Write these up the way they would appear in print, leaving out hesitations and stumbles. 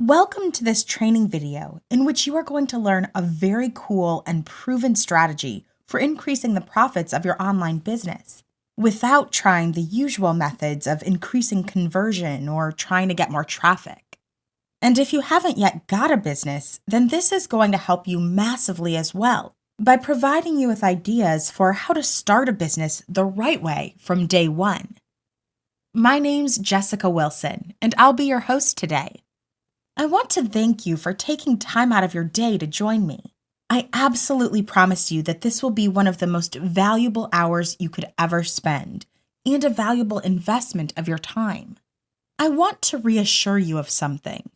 Welcome to this training video in which you are going to learn a very cool and proven strategy for increasing the profits of your online business without trying the usual methods of increasing conversion or trying to get more traffic. And if you haven't yet got a business, then this is going to help you massively as well by providing you with ideas for how to start a business the right way from day one. My name's Jessica Wilson, and I'll be your host today. I want to thank you for taking time out of your day to join me. I absolutely promise you that this will be one of the most valuable hours you could ever spend, and a valuable investment of your time. I want to reassure you of something.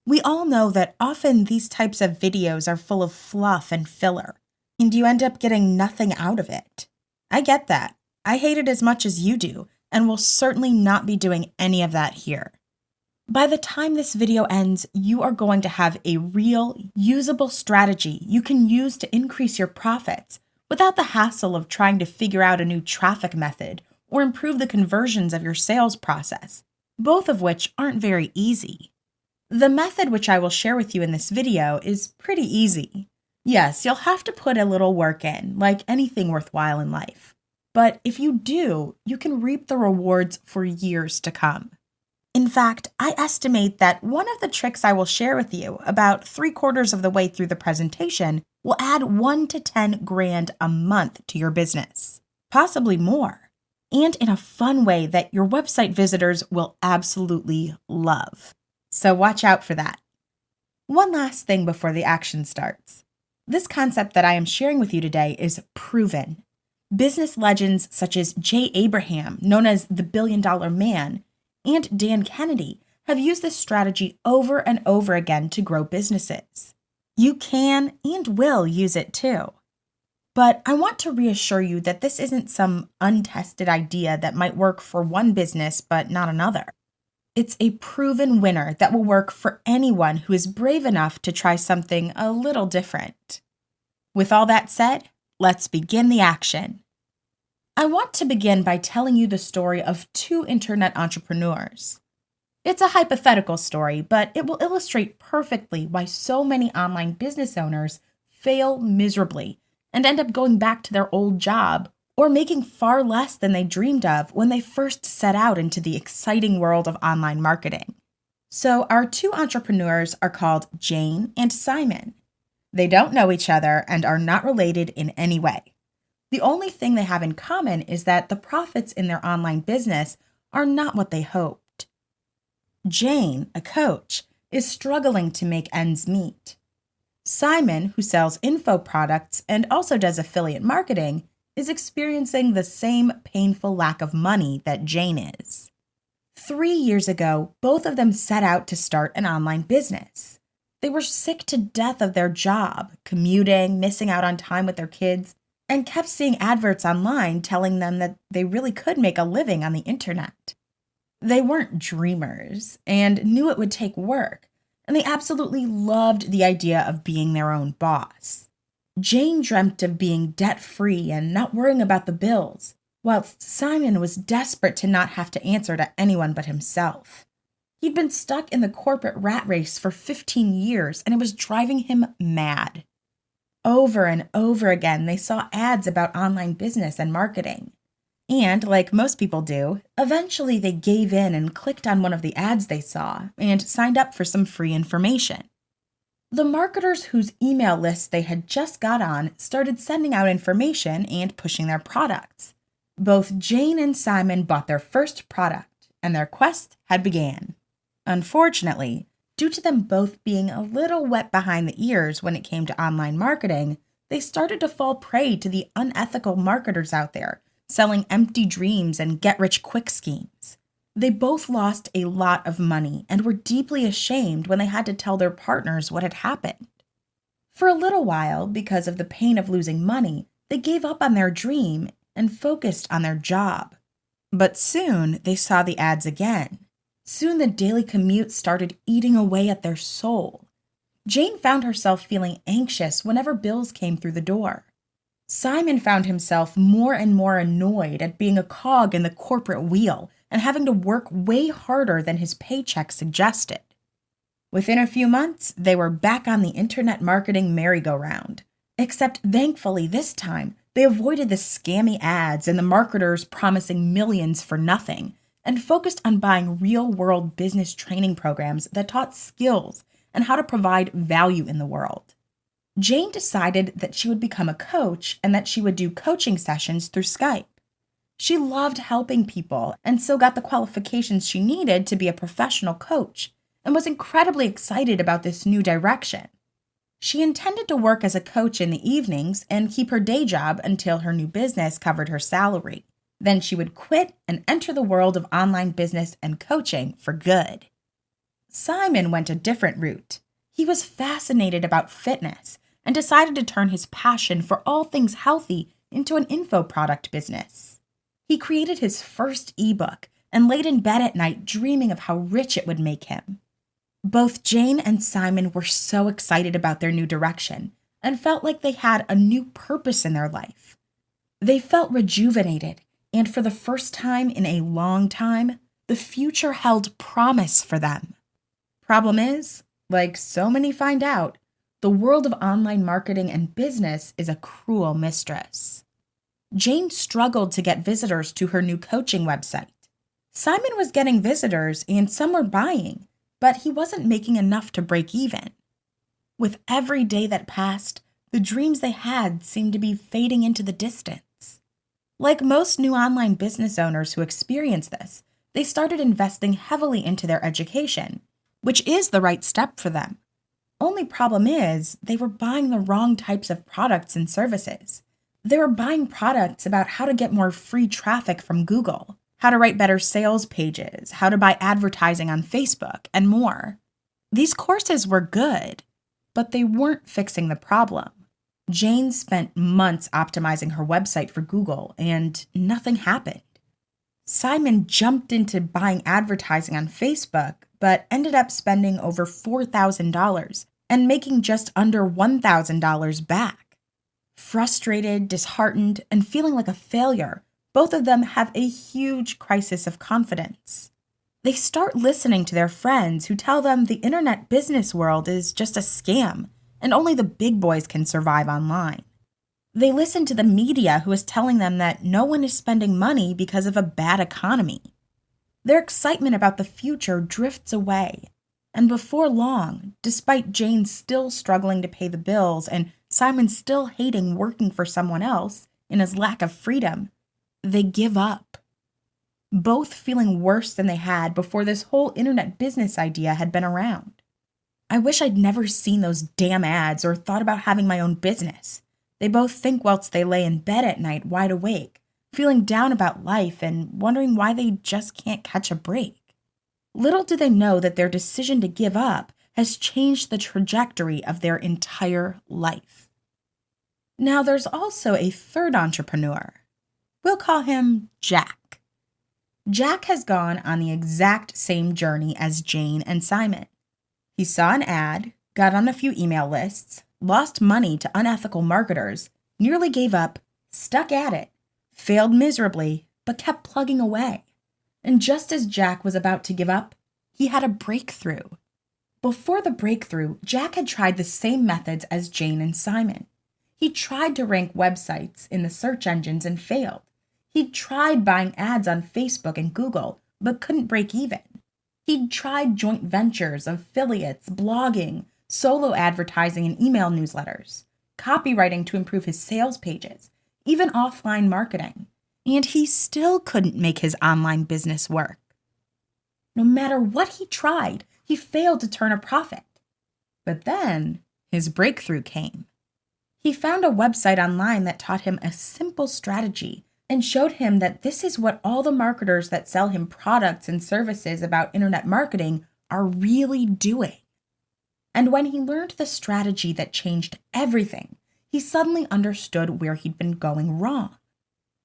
We all know that often these types of videos are full of fluff and filler, and you end up getting nothing out of it. I get that. I hate it as much as you do, and will certainly not be doing any of that here. By the time this video ends, you are going to have a real, usable strategy you can use to increase your profits without the hassle of trying to figure out a new traffic method or improve the conversions of your sales process, both of which aren't very easy. The method which I will share with you in this video is pretty easy. Yes, you'll have to put a little work in, like anything worthwhile in life. But if you do, you can reap the rewards for years to come. In fact, I estimate that one of the tricks I will share with you about 3/4 of the way through the presentation will add 1 to 10 grand a month to your business, possibly more, and in a fun way that your website visitors will absolutely love. So watch out for that. One last thing before the action starts. This concept that I am sharing with you today is proven. Business legends such as Jay Abraham, known as the $1 billion man, and Dan Kennedy have used this strategy over and over again to grow businesses. You can and will use it too. But I want to reassure you that this isn't some untested idea that might work for one business but not another. It's a proven winner that will work for anyone who is brave enough to try something a little different. With all that said, let's begin the action. I want to begin by telling you the story of 2 internet entrepreneurs. It's a hypothetical story, but it will illustrate perfectly why so many online business owners fail miserably and end up going back to their old job or making far less than they dreamed of when they first set out into the exciting world of online marketing. So our 2 entrepreneurs are called Jane and Simon. They don't know each other and are not related in any way. The only thing they have in common is that the profits in their online business are not what they hoped. Jane, a coach, is struggling to make ends meet. Simon, who sells info products and also does affiliate marketing, is experiencing the same painful lack of money that Jane is. 3 years ago, both of them set out to start an online business. They were sick to death of their job, commuting, missing out on time with their kids, and kept seeing adverts online telling them that they really could make a living on the internet. They weren't dreamers and knew it would take work, and they absolutely loved the idea of being their own boss. Jane dreamt of being debt-free and not worrying about the bills, whilst Simon was desperate to not have to answer to anyone but himself. He'd been stuck in the corporate rat race for 15 years, and it was driving him mad. Over and over again, they saw ads about online business and marketing. And, like most people do, eventually they gave in and clicked on one of the ads they saw and signed up for some free information. The marketers whose email lists they had just got on started sending out information and pushing their products. Both Jane and Simon bought their first product, and their quest had began. Unfortunately, due to them both being a little wet behind the ears when it came to online marketing, they started to fall prey to the unethical marketers out there, selling empty dreams and get-rich-quick schemes. They both lost a lot of money and were deeply ashamed when they had to tell their partners what had happened. For a little while, because of the pain of losing money, they gave up on their dream and focused on their job. But soon, they saw the ads again. Soon the daily commute started eating away at their soul. Jane found herself feeling anxious whenever bills came through the door. Simon found himself more and more annoyed at being a cog in the corporate wheel and having to work way harder than his paycheck suggested. Within a few months, they were back on the internet marketing merry-go-round. Except thankfully this time, they avoided the scammy ads and the marketers promising millions for nothing, and focused on buying real-world business training programs that taught skills and how to provide value in the world. Jane decided that she would become a coach and that she would do coaching sessions through Skype. She loved helping people and so got the qualifications she needed to be a professional coach, and was incredibly excited about this new direction. She intended to work as a coach in the evenings and keep her day job until her new business covered her salary. Then she would quit and enter the world of online business and coaching for good. Simon went a different route. He was fascinated about fitness and decided to turn his passion for all things healthy into an info product business. He created his first ebook and laid in bed at night dreaming of how rich it would make him. Both Jane and Simon were so excited about their new direction and felt like they had a new purpose in their life. They felt rejuvenated, and for the first time in a long time, the future held promise for them. Problem is, like so many find out, the world of online marketing and business is a cruel mistress. Jane struggled to get visitors to her new coaching website. Simon was getting visitors and some were buying, but he wasn't making enough to break even. With every day that passed, the dreams they had seemed to be fading into the distance. Like most new online business owners who experience this, they started investing heavily into their education, which is the right step for them. Only problem is, they were buying the wrong types of products and services. They were buying products about how to get more free traffic from Google, how to write better sales pages, how to buy advertising on Facebook, and more. These courses were good, but they weren't fixing the problem. Jane spent months optimizing her website for Google, and nothing happened. Simon jumped into buying advertising on Facebook, but ended up spending over $4,000 and making just under $1,000 back. Frustrated, disheartened, and feeling like a failure, both of them have a huge crisis of confidence. They start listening to their friends who tell them the internet business world is just a scam and only the big boys can survive online. They listen to the media who is telling them that no one is spending money because of a bad economy. Their excitement about the future drifts away, and before long, despite Jane still struggling to pay the bills and Simon still hating working for someone else in his lack of freedom, they give up. Both feeling worse than they had before this whole internet business idea had been around. I wish I'd never seen those damn ads or thought about having my own business. They both think whilst they lay in bed at night wide awake, feeling down about life and wondering why they just can't catch a break. Little do they know that their decision to give up has changed the trajectory of their entire life. Now there's also a third entrepreneur. We'll call him Jack. Jack has gone on the exact same journey as Jane and Simon. He saw an ad, got on a few email lists, lost money to unethical marketers, nearly gave up, stuck at it, failed miserably, but kept plugging away. And just as Jack was about to give up, he had a breakthrough. Before the breakthrough, Jack had tried the same methods as Jane and Simon. He tried to rank websites in the search engines and failed. He'd tried buying ads on Facebook and Google, but couldn't break even. He'd tried joint ventures, affiliates, blogging, solo advertising and email newsletters, copywriting to improve his sales pages, even offline marketing, and he still couldn't make his online business work. No matter what he tried, he failed to turn a profit. But then his breakthrough came. He found a website online that taught him a simple strategy and showed him that this is what all the marketers that sell him products and services about internet marketing are really doing. And when he learned the strategy that changed everything, he suddenly understood where he'd been going wrong.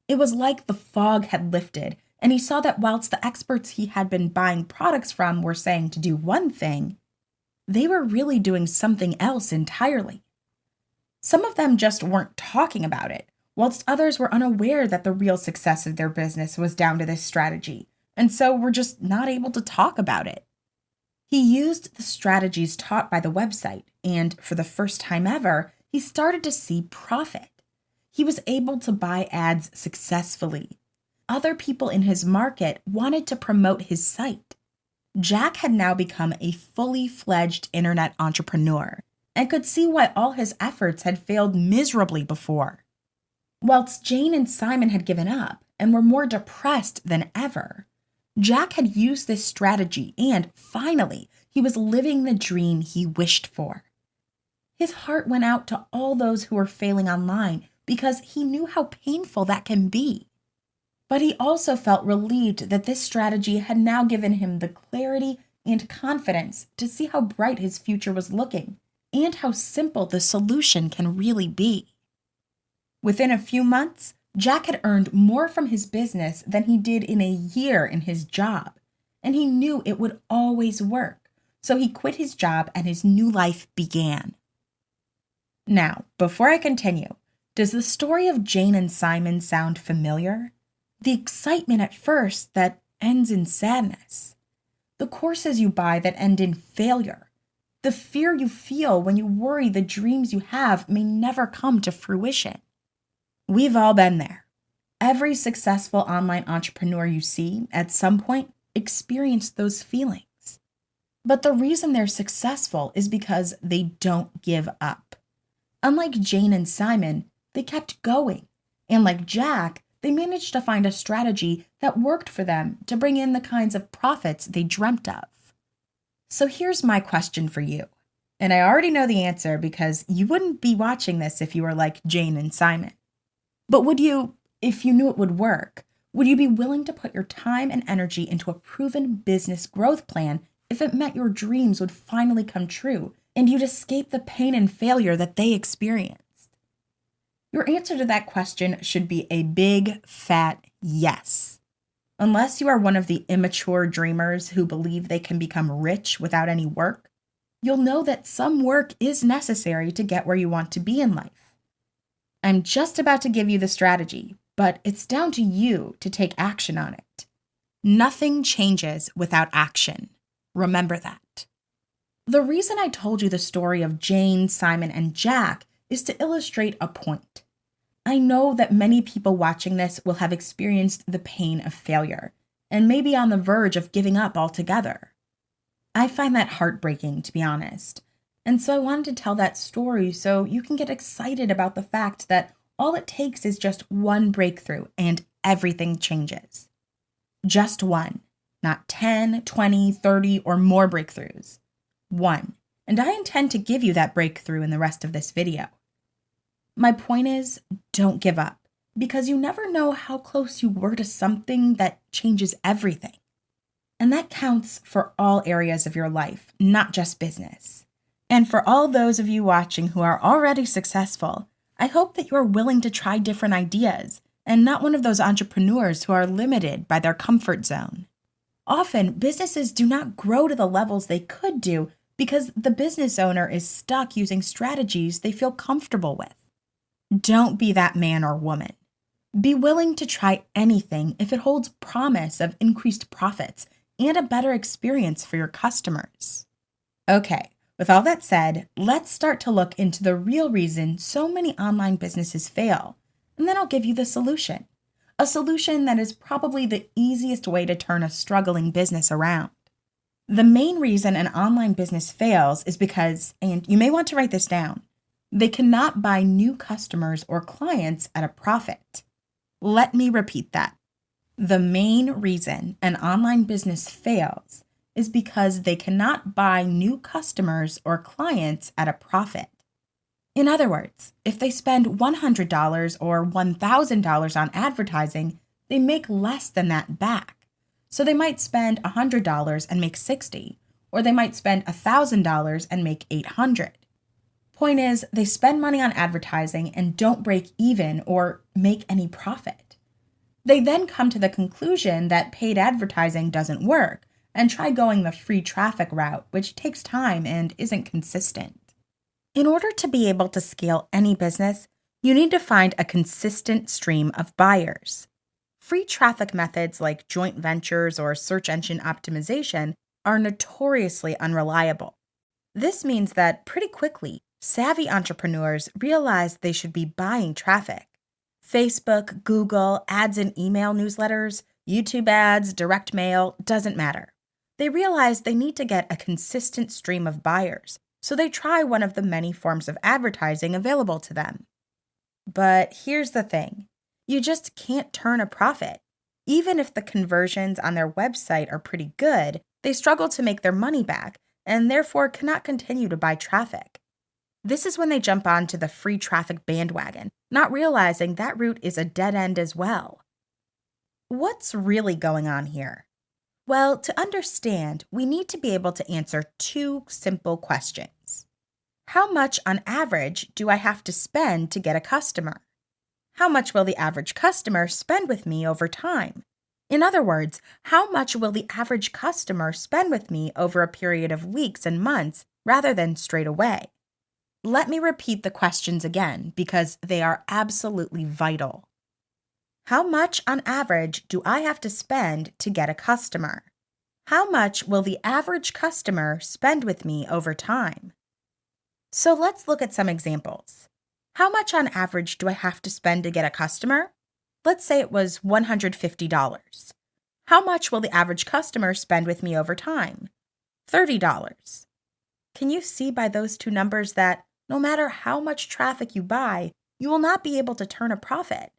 It was like the fog had lifted, and he saw that whilst the experts he had been buying products from were saying to do one thing, they were really doing something else entirely. Some of them just weren't talking about it, whilst others were unaware that the real success of their business was down to this strategy, and so were just not able to talk about it. He used the strategies taught by the website, and for the first time ever, he started to see profit. He was able to buy ads successfully. Other people in his market wanted to promote his site. Jack had now become a fully fledged internet entrepreneur and could see why all his efforts had failed miserably before. Whilst Jane and Simon had given up and were more depressed than ever, Jack had used this strategy and, finally, he was living the dream he wished for. His heart went out to all those who were failing online because he knew how painful that can be. But he also felt relieved that this strategy had now given him the clarity and confidence to see how bright his future was looking and how simple the solution can really be. Within a few months, Jack had earned more from his business than he did in a year in his job, and he knew it would always work, so he quit his job and his new life began. Now, before I continue, does the story of Jane and Simon sound familiar? The excitement at first that ends in sadness. The courses you buy that end in failure. The fear you feel when you worry the dreams you have may never come to fruition. We've all been there. Every successful online entrepreneur you see at some point experienced those feelings. But the reason they're successful is because they don't give up. Unlike Jane and Simon, they kept going. And like Jack, they managed to find a strategy that worked for them to bring in the kinds of profits they dreamt of. So here's my question for you. And I already know the answer because you wouldn't be watching this if you were like Jane and Simon. But would you, if you knew it would work, would you be willing to put your time and energy into a proven business growth plan if it meant your dreams would finally come true and you'd escape the pain and failure that they experienced? Your answer to that question should be a big, fat yes. Unless you are one of the immature dreamers who believe they can become rich without any work, you'll know that some work is necessary to get where you want to be in life. I'm just about to give you the strategy, but it's down to you to take action on it. Nothing changes without action. Remember that. The reason I told you the story of Jane, Simon, and Jack is to illustrate a point. I know that many people watching this will have experienced the pain of failure and may be on the verge of giving up altogether. I find that heartbreaking, to be honest. And so I wanted to tell that story so you can get excited about the fact that all it takes is just one breakthrough and everything changes. Just one, not 10, 20, 30, or more breakthroughs. One. And I intend to give you that breakthrough in the rest of this video. My point is, don't give up, because you never know how close you were to something that changes everything. And that counts for all areas of your life, not just business. And for all those of you watching who are already successful, I hope that you are willing to try different ideas and not one of those entrepreneurs who are limited by their comfort zone. Often, businesses do not grow to the levels they could do because the business owner is stuck using strategies they feel comfortable with. Don't be that man or woman. Be willing to try anything if it holds promise of increased profits and a better experience for your customers. Okay, with all that said, let's start to look into the real reason so many online businesses fail, and then I'll give you the solution. A solution that is probably the easiest way to turn a struggling business around. The main reason an online business fails is because, and you may want to write this down, they cannot buy new customers or clients at a profit. Let me repeat that. The main reason an online business fails is because they cannot buy new customers or clients at a profit. In other words, if they spend $100 or $1,000 on advertising, they make less than that back. So they might spend $100 and make $60, or they might spend $1,000 and make $800. Point is, they spend money on advertising and don't break even or make any profit. They then come to the conclusion that paid advertising doesn't work and try going the free traffic route, which takes time and isn't consistent. In order to be able to scale any business, you need to find a consistent stream of buyers. Free traffic methods like joint ventures or search engine optimization are notoriously unreliable. This means that pretty quickly, savvy entrepreneurs realize they should be buying traffic. Facebook, Google, ads in email newsletters, YouTube ads, direct mail, doesn't matter. They realize they need to get a consistent stream of buyers, so they try one of the many forms of advertising available to them. But here's the thing, you just can't turn a profit. Even if the conversions on their website are pretty good, they struggle to make their money back and therefore cannot continue to buy traffic. This is when they jump onto the free traffic bandwagon, not realizing that route is a dead end as well. What's really going on here? Well, to understand, we need to be able to answer two simple questions. How much on average do I have to spend to get a customer? How much will the average customer spend with me over time? In other words, how much will the average customer spend with me over a period of weeks and months rather than straight away? Let me repeat the questions again because they are absolutely vital. How much on average do I have to spend to get a customer? How much will the average customer spend with me over time? So let's look at some examples. How much on average do I have to spend to get a customer? Let's say it was $150. How much will the average customer spend with me over time? $30. Can you see by those two numbers that no matter how much traffic you buy, you will not be able to turn a profit?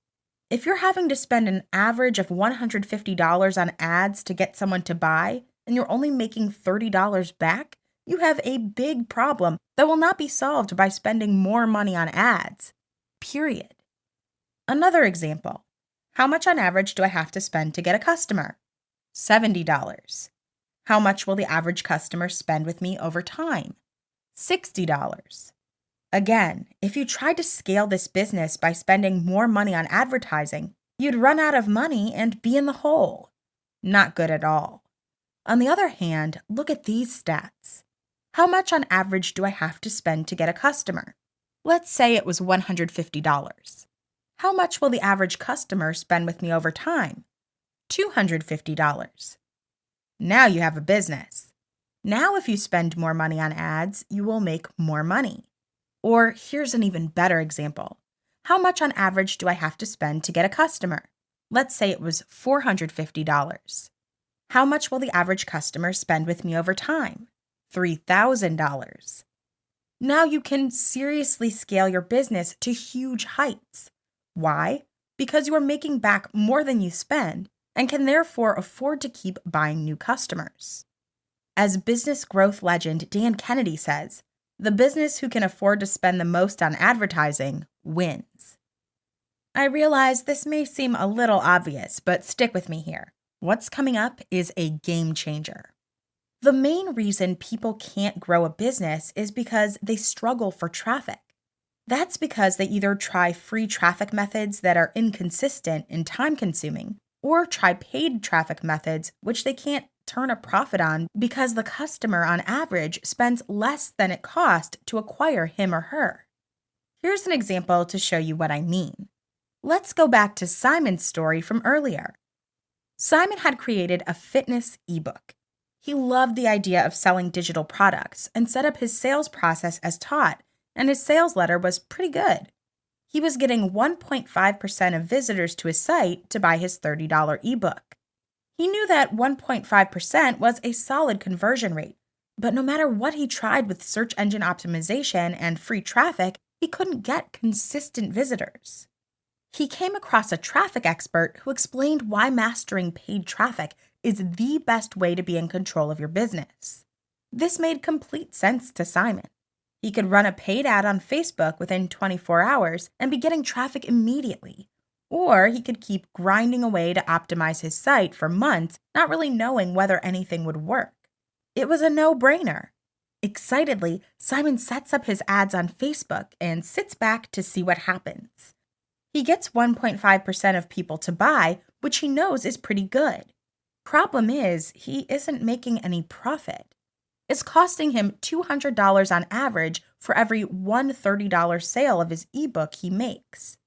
If you're having to spend an average of $150 on ads to get someone to buy, and you're only making $30 back, you have a big problem that will not be solved by spending more money on ads. Period. Another example. How much on average do I have to spend to get a customer? $70. How much will the average customer spend with me over time? $60. Again, if you tried to scale this business by spending more money on advertising, you'd run out of money and be in the hole. Not good at all. On the other hand, look at these stats. How much on average do I have to spend to get a customer? Let's say it was $150. How much will the average customer spend with me over time? $250. Now you have a business. Now if you spend more money on ads, you will make more money. Or here's an even better example. How much on average do I have to spend to get a customer? Let's say it was $450. How much will the average customer spend with me over time? $3,000. Now you can seriously scale your business to huge heights. Why? Because you are making back more than you spend and can therefore afford to keep buying new customers. As business growth legend Dan Kennedy says, the business who can afford to spend the most on advertising wins. I realize this may seem a little obvious, but stick with me here. What's coming up is a game changer. The main reason people can't grow a business is because they struggle for traffic. That's because they either try free traffic methods that are inconsistent and time-consuming, or try paid traffic methods which they can't turn a profit on because the customer on average spends less than it cost to acquire him or her. Here's an example to show you what I mean. Let's go back to Simon's story from earlier. Simon had created a fitness ebook. He loved the idea of selling digital products and set up his sales process as taught, and his sales letter was pretty good. He was getting 1.5% of visitors to his site to buy his $30 ebook. He knew that 1.5% was a solid conversion rate, but no matter what he tried with search engine optimization and free traffic, he couldn't get consistent visitors. He came across a traffic expert who explained why mastering paid traffic is the best way to be in control of your business. This made complete sense to Simon. He could run a paid ad on Facebook within 24 hours and be getting traffic immediately. Or he could keep grinding away to optimize his site for months, not really knowing whether anything would work. It was a no-brainer. Excitedly, Simon sets up his ads on Facebook and sits back to see what happens. He gets 1.5% of people to buy, which he knows is pretty good. Problem is, he isn't making any profit. It's costing him $200 on average for every one $30 sale of his ebook he makes.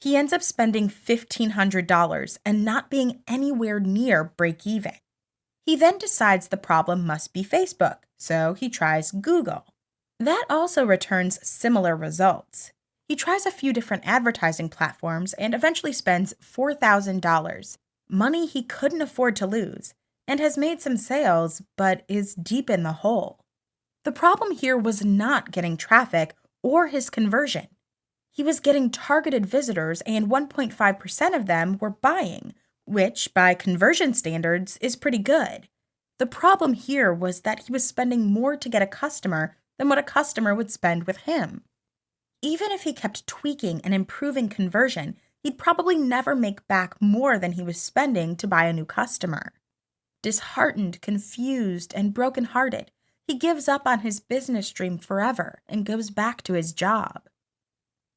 He ends up spending $1,500 and not being anywhere near break even. He then decides the problem must be Facebook, so he tries Google. That also returns similar results. He tries a few different advertising platforms and eventually spends $4,000, money he couldn't afford to lose, and has made some sales but is deep in the hole. The problem here was not getting traffic or his conversion. He was getting targeted visitors, and 1.5% of them were buying, which, by conversion standards, is pretty good. The problem here was that he was spending more to get a customer than what a customer would spend with him. Even if he kept tweaking and improving conversion, he'd probably never make back more than he was spending to buy a new customer. Disheartened, confused, and brokenhearted, he gives up on his business dream forever and goes back to his job.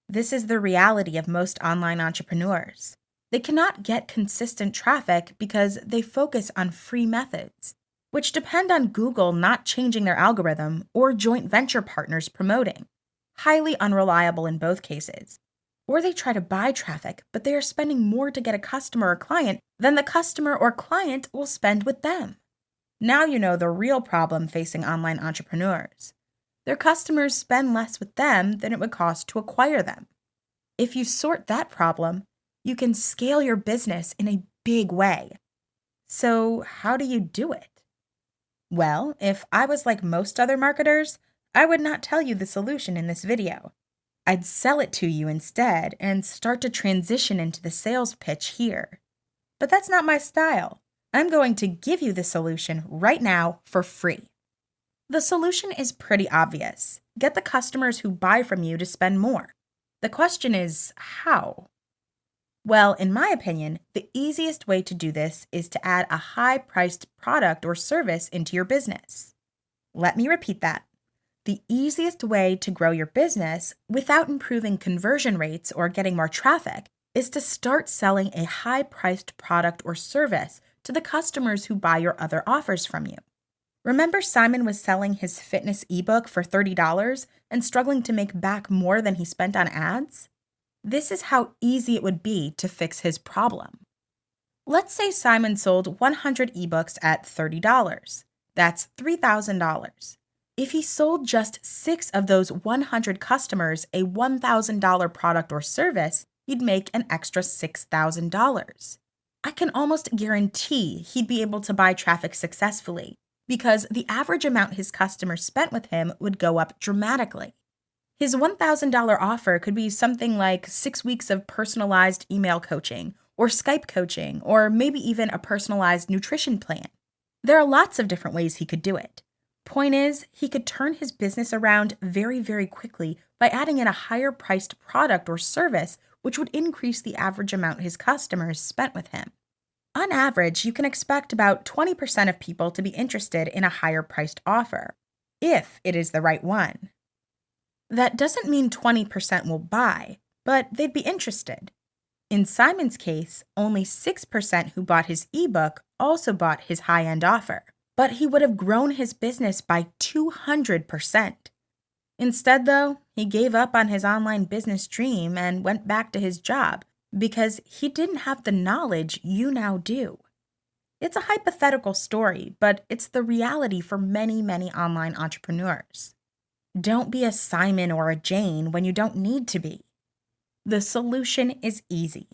This is the reality of most online entrepreneurs. They cannot get consistent traffic because they focus on free methods, which depend on Google not changing their algorithm or joint venture partners promoting. Highly unreliable in both cases. Or they try to buy traffic, but they are spending more to get a customer or client than the customer or client will spend with them. Now you know the real problem facing online entrepreneurs. Their customers spend less with them than it would cost to acquire them. If you sort that problem, you can scale your business in a big way. So how do you do it? Well, if I was like most other marketers, I would not tell you the solution in this video. I'd sell it to you instead and start to transition into the sales pitch here. But that's not my style. I'm going to give you the solution right now for free. The solution is pretty obvious. Get the customers who buy from you to spend more. The question is, how? Well, in my opinion, the easiest way to do this is to add a high-priced product or service into your business. Let me repeat that. The easiest way to grow your business without improving conversion rates or getting more traffic is to start selling a high-priced product or service to the customers who buy your other offers from you. Remember Simon was selling his fitness ebook for $30 and struggling to make back more than he spent on ads? This is how easy it would be to fix his problem. Let's say Simon sold 100 ebooks at $30. That's $3,000. If he sold just 6 of those 100 customers a $1,000 product or service, he'd make an extra $6,000. I can almost guarantee he'd be able to buy traffic successfully because the average amount his customers spent with him would go up dramatically. His $1,000 offer could be something like 6 weeks of personalized email coaching, or Skype coaching, or maybe even a personalized nutrition plan. There are lots of different ways he could do it. Point is, he could turn his business around very, very quickly by adding in a higher priced product or service, which would increase the average amount his customers spent with him. On average, you can expect about 20% of people to be interested in a higher priced offer, if it is the right one. That doesn't mean 20% will buy, but they'd be interested. In Simon's case, only 6% who bought his ebook also bought his high-end offer, but he would have grown his business by 200%. Instead, though, he gave up on his online business dream and went back to his job because he didn't have the knowledge you now do. It's a hypothetical story, but it's the reality for many, many online entrepreneurs. Don't be a Simon or a Jane when you don't need to be. The solution is easy.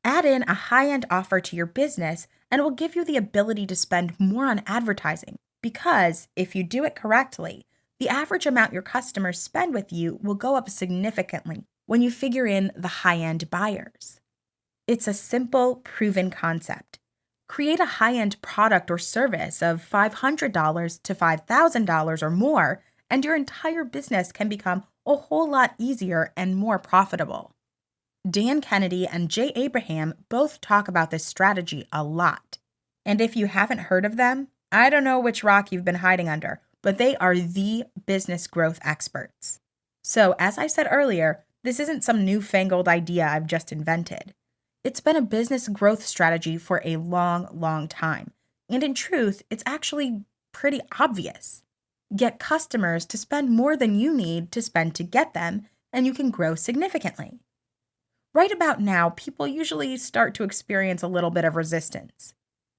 Add in a high-end offer to your business and it will give you the ability to spend more on advertising because, if you do it correctly, the average amount your customers spend with you will go up significantly when you figure in the high-end buyers. It's a simple, proven concept. Create a high-end product or service of $500 to $5,000 or more, and your entire business can become a whole lot easier and more profitable. Dan Kennedy and Jay Abraham both talk about this strategy a lot. And if you haven't heard of them, I don't know which rock you've been hiding under, but they are the business growth experts. So, as I said earlier, this isn't some newfangled idea I've just invented. It's been a business growth strategy for a long, long time. And in truth, it's actually pretty obvious. Get customers to spend more than you need to spend to get them, and you can grow significantly. Right about now, people usually start to experience a little bit of resistance.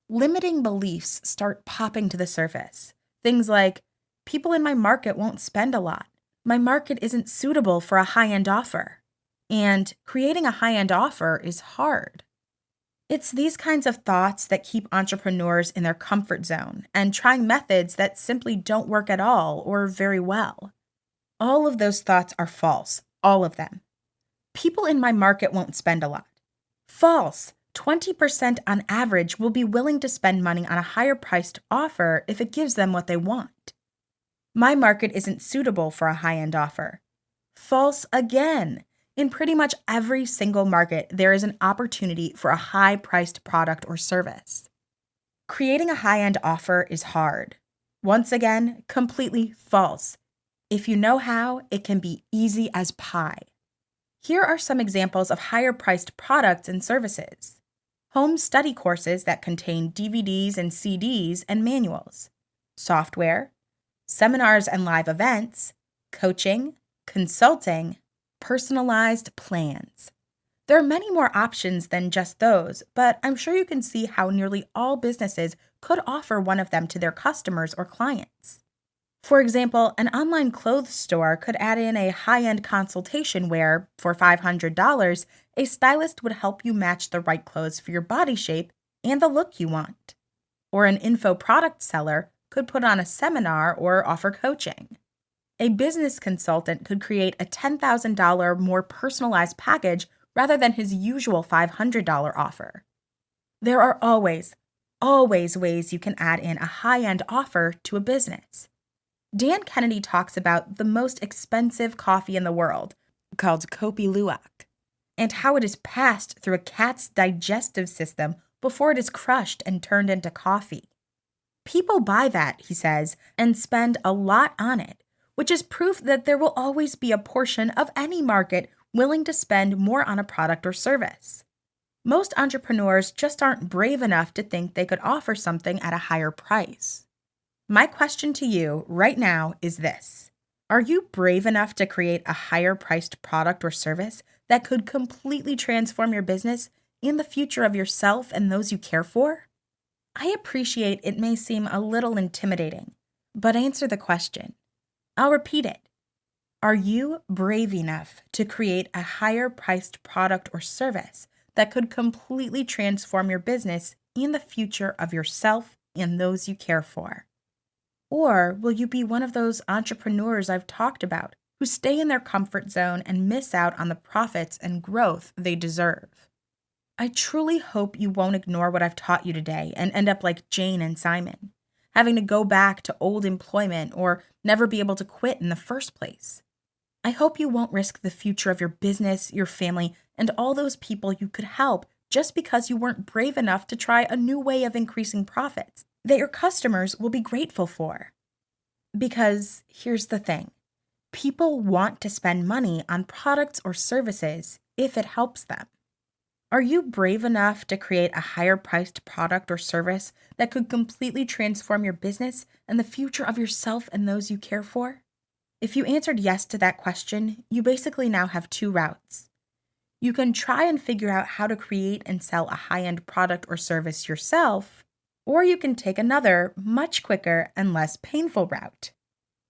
limiting beliefs start popping to the surface. Things like, people in my market won't spend a lot. My market isn't suitable for a high-end offer. And creating a high-end offer is hard. It's these kinds of thoughts that keep entrepreneurs in their comfort zone and trying methods that simply don't work at all or very well. All of those thoughts are false, all of them. People in my market won't spend a lot. False. 20% on average will be willing to spend money on a higher priced offer if it gives them what they want. My market isn't suitable for a high-end offer. False again. In pretty much every single market, there is an opportunity for a high-priced product or service. Creating a high-end offer is hard. Once again, completely false. If you know how, it can be easy as pie. Here are some examples of higher-priced products and services. Home study courses that contain DVDs and CDs and manuals. Software. Seminars and live events. Coaching. Consulting. Personalized plans. There are many more options than just those, but I'm sure you can see how nearly all businesses could offer one of them to their customers or clients. For example, an online clothes store could add in a high-end consultation where, for $500, a stylist would help you match the right clothes for your body shape and the look you want. Or an info product seller could put on a seminar or offer coaching. A business consultant could create a $10,000 more personalized package rather than his usual $500 offer. There are always ways you can add in a high-end offer to a business. Dan Kennedy talks about the most expensive coffee in the world, called Kopi Luwak, and how it is passed through a cat's digestive system before it is crushed and turned into coffee. People buy that, he says, and spend a lot on it, which is proof that there will always be a portion of any market willing to spend more on a product or service. Most entrepreneurs just aren't brave enough to think they could offer something at a higher price. My question to you right now is this: are you brave enough to create a higher priced product or service that could completely transform your business and the future of yourself and those you care for? I appreciate it may seem a little intimidating, but answer the question. I'll repeat it. Are you brave enough to create a higher priced product or service that could completely transform your business and the future of yourself and those you care for? Or will you be one of those entrepreneurs I've talked about who stay in their comfort zone and miss out on the profits and growth they deserve? I truly hope you won't ignore what I've taught you today and end up like Jane and Simon, having to go back to old employment or never be able to quit in the first place. I hope you won't risk the future of your business, your family, and all those people you could help just because you weren't brave enough to try a new way of increasing profits that your customers will be grateful for. Because here's the thing. People want to spend money on products or services if it helps them. Are you brave enough to create a higher priced product or service that could completely transform your business and the future of yourself and those you care for? If you answered yes to that question, you basically now have two routes. You can try and figure out how to create and sell a high-end product or service yourself, or you can take another, much quicker and less painful route.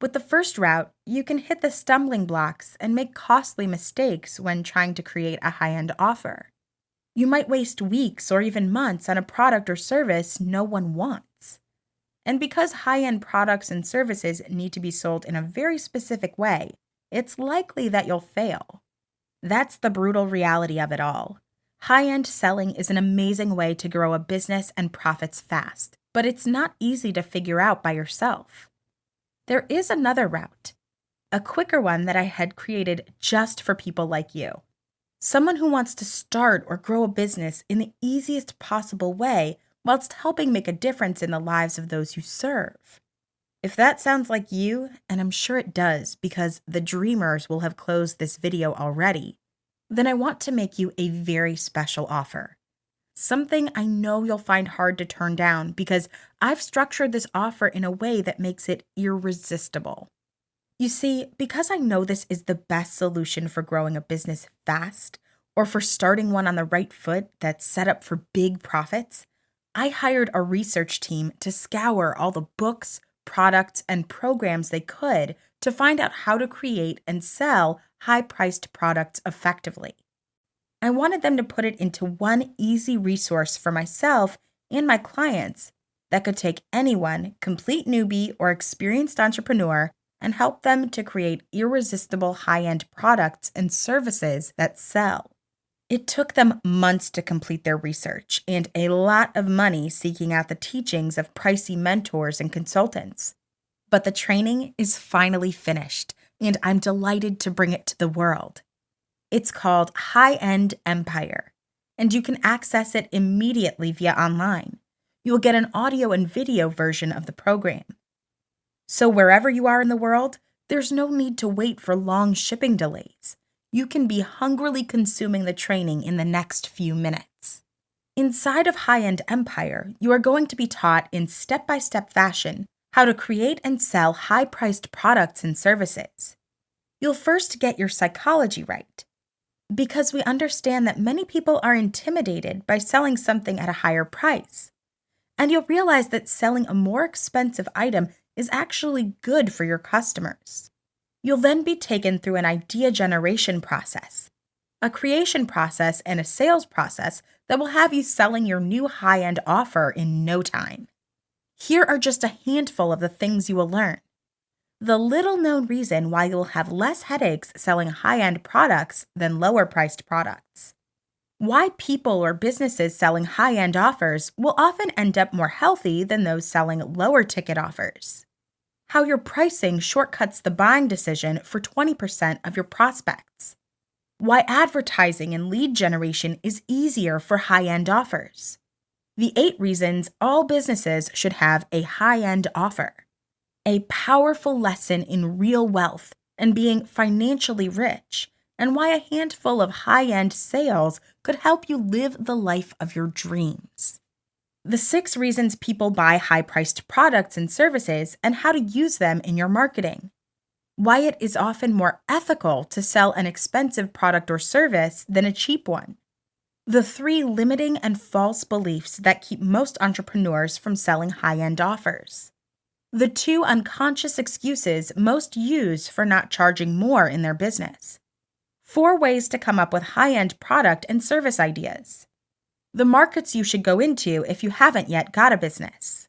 With the first route, you can hit the stumbling blocks and make costly mistakes when trying to create a high-end offer. You might waste weeks or even months on a product or service no one wants. And because high-end products and services need to be sold in a very specific way, it's likely that you'll fail. That's the brutal reality of it all. High-end selling is an amazing way to grow a business and profits fast, but it's not easy to figure out by yourself. There is another route, a quicker one that I had created just for people like you. Someone who wants to start or grow a business in the easiest possible way whilst helping make a difference in the lives of those you serve. If that sounds like you, and I'm sure it does because the dreamers will have closed this video already, then I want to make you a very special offer. Something I know you'll find hard to turn down because I've structured this offer in a way that makes it irresistible. You see, because I know this is the best solution for growing a business fast or for starting one on the right foot that's set up for big profits, I hired a research team to scour all the books, products, and programs they could to find out how to create and sell high-priced products effectively. I wanted them to put it into one easy resource for myself and my clients that could take anyone, complete newbie or experienced entrepreneur, and help them to create irresistible high-end products and services that sell. It took them months to complete their research and a lot of money seeking out the teachings of pricey mentors and consultants. But the training is finally finished, and I'm delighted to bring it to the world. It's called High-End Empire, and you can access it immediately via online. You'll get an audio and video version of the program. So wherever you are in the world, there's no need to wait for long shipping delays. You can be hungrily consuming the training in the next few minutes. Inside of High-End Empire, you are going to be taught in step-by-step fashion how to create and sell high-priced products and services. You'll first get your psychology right, because we understand that many people are intimidated by selling something at a higher price. And you'll realize that selling a more expensive item is actually good for your customers. You'll then be taken through an idea generation process, a creation process, and a sales process that will have you selling your new high-end offer in no time. Here are just a handful of the things you will learn. The little-known reason why you'll have less headaches selling high-end products than lower-priced products. Why people or businesses selling high-end offers will often end up more healthy than those selling lower-ticket offers. How your pricing shortcuts the buying decision for 20% of your prospects. Why advertising and lead generation is easier for high-end offers. The 8 reasons all businesses should have a high-end offer. A powerful lesson in real wealth and being financially rich, and why a handful of high-end sales could help you live the life of your dreams. The 6 reasons people buy high-priced products and services and how to use them in your marketing. Why it is often more ethical to sell an expensive product or service than a cheap one. The 3 limiting and false beliefs that keep most entrepreneurs from selling high-end offers. The 2 unconscious excuses most use for not charging more in their business. 4 ways to come up with high-end product and service ideas. The markets you should go into if you haven't yet got a business.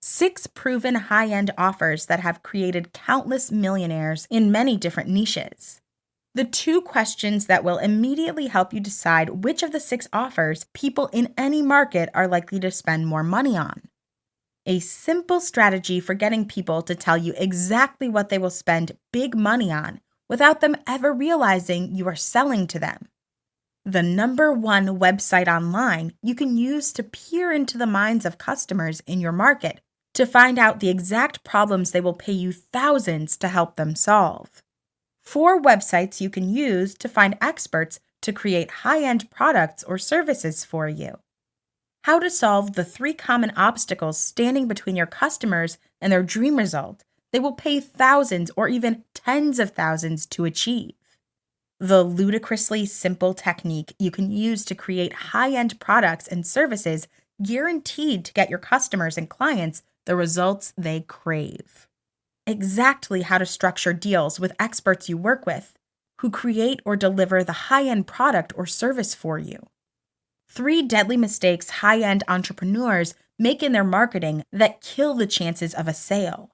6 proven high-end offers that have created countless millionaires in many different niches. The 2 questions that will immediately help you decide which of the 6 offers people in any market are likely to spend more money on. A simple strategy for getting people to tell you exactly what they will spend big money on without them ever realizing you are selling to them. The #1 website online you can use to peer into the minds of customers in your market to find out the exact problems they will pay you thousands to help them solve. 4 websites you can use to find experts to create high-end products or services for you. How to solve the 3 common obstacles standing between your customers and their dream result they will pay thousands or even tens of thousands to achieve. The ludicrously simple technique you can use to create high-end products and services guaranteed to get your customers and clients the results they crave. Exactly how to structure deals with experts you work with, who create or deliver the high-end product or service for you. 3 deadly mistakes high-end entrepreneurs make in their marketing that kill the chances of a sale.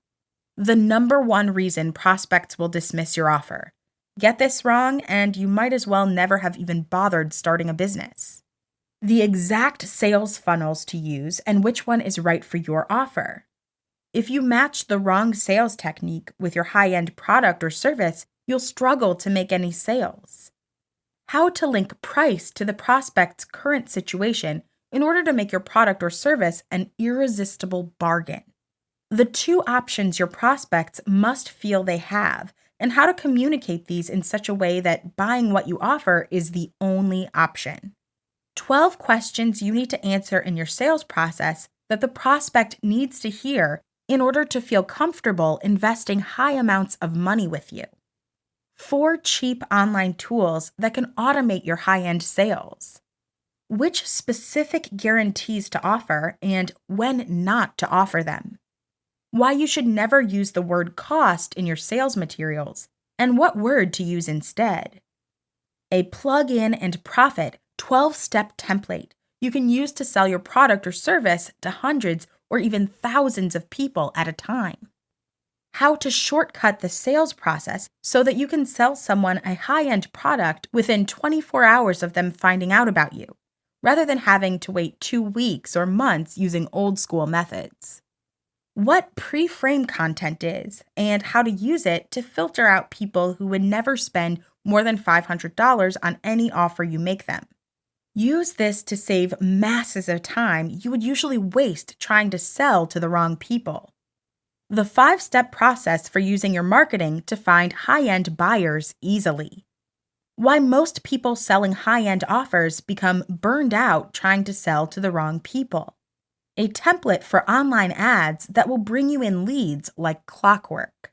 The #1 reason prospects will dismiss your offer. Get this wrong, and you might as well never have even bothered starting a business. The exact sales funnels to use and which one is right for your offer. If you match the wrong sales technique with your high-end product or service, you'll struggle to make any sales. How to link price to the prospect's current situation in order to make your product or service an irresistible bargain. The 2 options your prospects must feel they have, and how to communicate these in such a way that buying what you offer is the only option. 12 questions you need to answer in your sales process that the prospect needs to hear in order to feel comfortable investing high amounts of money with you. 4 cheap online tools that can automate your high-end sales. which specific guarantees to offer and when not to offer them, why you should never use the word cost in your sales materials, and what word to use instead. A plug-in and profit 12-step template you can use to sell your product or service to hundreds or even thousands of people at a time. How to shortcut the sales process so that you can sell someone a high-end product within 24 hours of them finding out about you, rather than having to wait 2 weeks or months using old-school methods. What pre-frame content is, and how to use it to filter out people who would never spend more than $500 on any offer you make them. Use this to save masses of time you would usually waste trying to sell to the wrong people. The 5-step process for using your marketing to find high-end buyers easily. Why most people selling high-end offers become burned out trying to sell to the wrong people. A template for online ads that will bring you in leads like clockwork.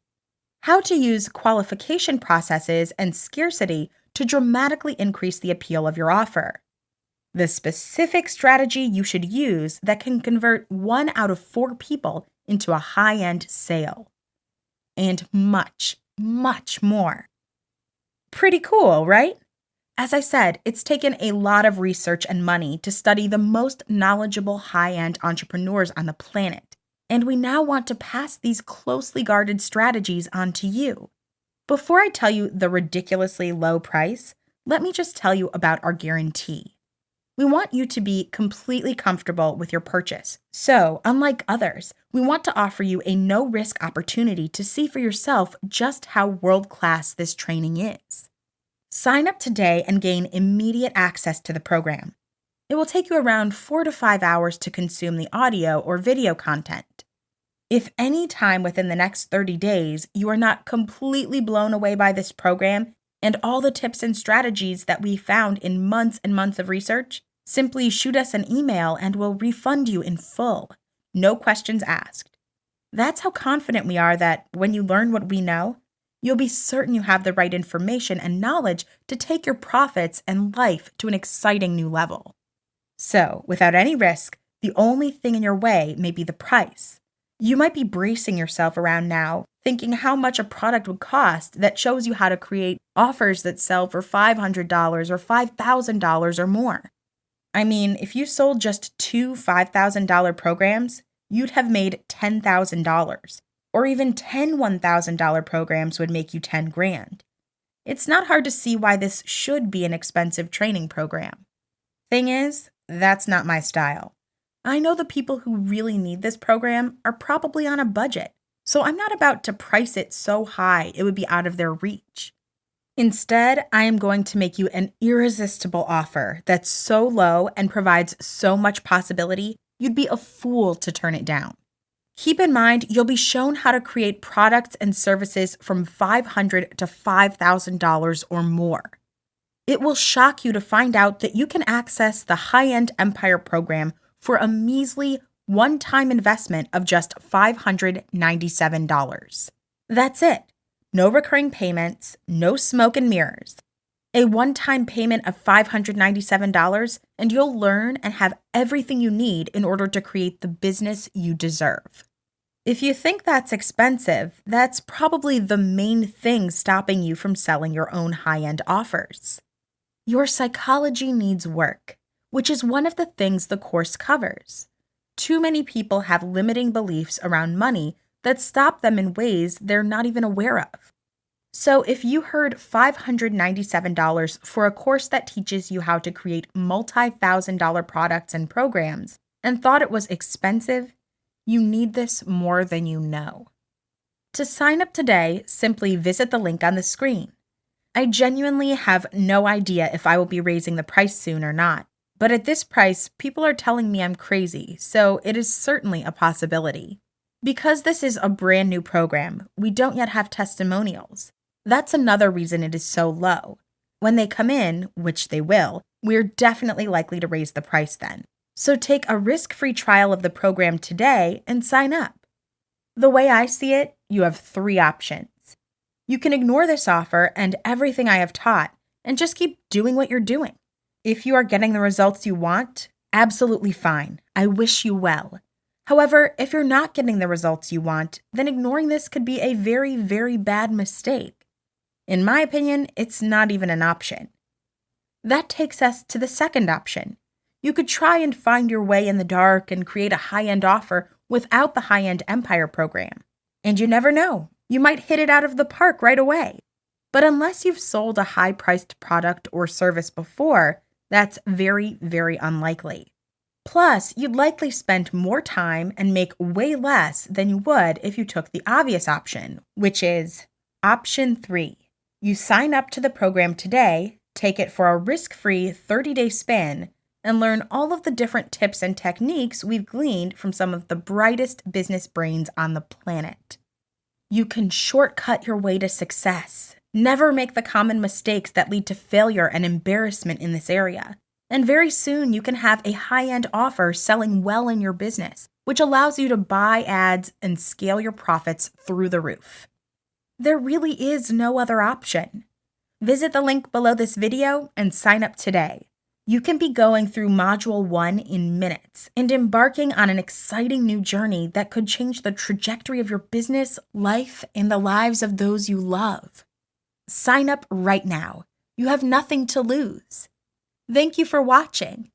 How to use qualification processes and scarcity to dramatically increase the appeal of your offer. The specific strategy you should use that can convert 1 out of 4 people into a high-end sale. And much, much more. Pretty cool, right? As I said, it's taken a lot of research and money to study the most knowledgeable high-end entrepreneurs on the planet, and we now want to pass these closely guarded strategies on to you. Before I tell you the ridiculously low price, let me just tell you about our guarantee. We want you to be completely comfortable with your purchase. So, unlike others, we want to offer you a no-risk opportunity to see for yourself just how world-class this training is. Sign up today and gain immediate access to the program. It will take you around 4 to 5 hours to consume the audio or video content. If any time within the next 30 days you are not completely blown away by this program and all the tips and strategies that we found in months and months of research, simply shoot us an email and we'll refund you in full. No questions asked. That's how confident we are that when you learn what we know, you'll be certain you have the right information and knowledge to take your profits and life to an exciting new level. So, without any risk, the only thing in your way may be the price. You might be bracing yourself around now, thinking how much a product would cost that shows you how to create offers that sell for $500 or $5,000 or more. I mean, if you sold just 2 $5,000 programs, you'd have made $10,000. Or even 10 $1,000 programs would make you 10 grand. It's not hard to see why this should be an expensive training program. Thing is, that's not my style. I know the people who really need this program are probably on a budget, so I'm not about to price it so high it would be out of their reach. Instead, I am going to make you an irresistible offer that's so low and provides so much possibility, you'd be a fool to turn it down. Keep in mind, you'll be shown how to create products and services from $500 to $5,000 or more. It will shock you to find out that you can access the high-end Empire program for a measly one-time investment of just $597. That's it. No recurring payments, no smoke and mirrors. A one-time payment of $597, and you'll learn and have everything you need in order to create the business you deserve. If you think that's expensive, that's probably the main thing stopping you from selling your own high-end offers. Your psychology needs work, which is one of the things the course covers. Too many people have limiting beliefs around money that stop them in ways they're not even aware of. So if you heard $597 for a course that teaches you how to create multi-$1,000 products and programs and thought it was expensive, you need this more than you know. To sign up today, simply visit the link on the screen. I genuinely have no idea if I will be raising the price soon or not, but at this price, people are telling me I'm crazy, so it is certainly a possibility. Because this is a brand new program, we don't yet have testimonials. That's another reason it is so low. When they come in, which they will, we're definitely likely to raise the price then. So take a risk-free trial of the program today and sign up. The way I see it, you have 3 options. You can ignore this offer and everything I have taught and just keep doing what you're doing. If you are getting the results you want, absolutely fine. I wish you well. However, if you're not getting the results you want, then ignoring this could be a very, very bad mistake. In my opinion, it's not even an option. That takes us to the second option. You could try and find your way in the dark and create a high-end offer without the high-end Empire program. And you never know, you might hit it out of the park right away. But unless you've sold a high-priced product or service before, that's very, very unlikely. Plus, you'd likely spend more time and make way less than you would if you took the obvious option, which is option 3. You sign up to the program today, take it for a risk-free 30-day spin, and learn all of the different tips and techniques we've gleaned from some of the brightest business brains on the planet. You can shortcut your way to success. Never make the common mistakes that lead to failure and embarrassment in this area. And very soon you can have a high-end offer selling well in your business, which allows you to buy ads and scale your profits through the roof. There really is no other option. Visit the link below this video and sign up today. You can be going through Module 1 in minutes and embarking on an exciting new journey that could change the trajectory of your business, life, and the lives of those you love. Sign up right now. You have nothing to lose. Thank you for watching.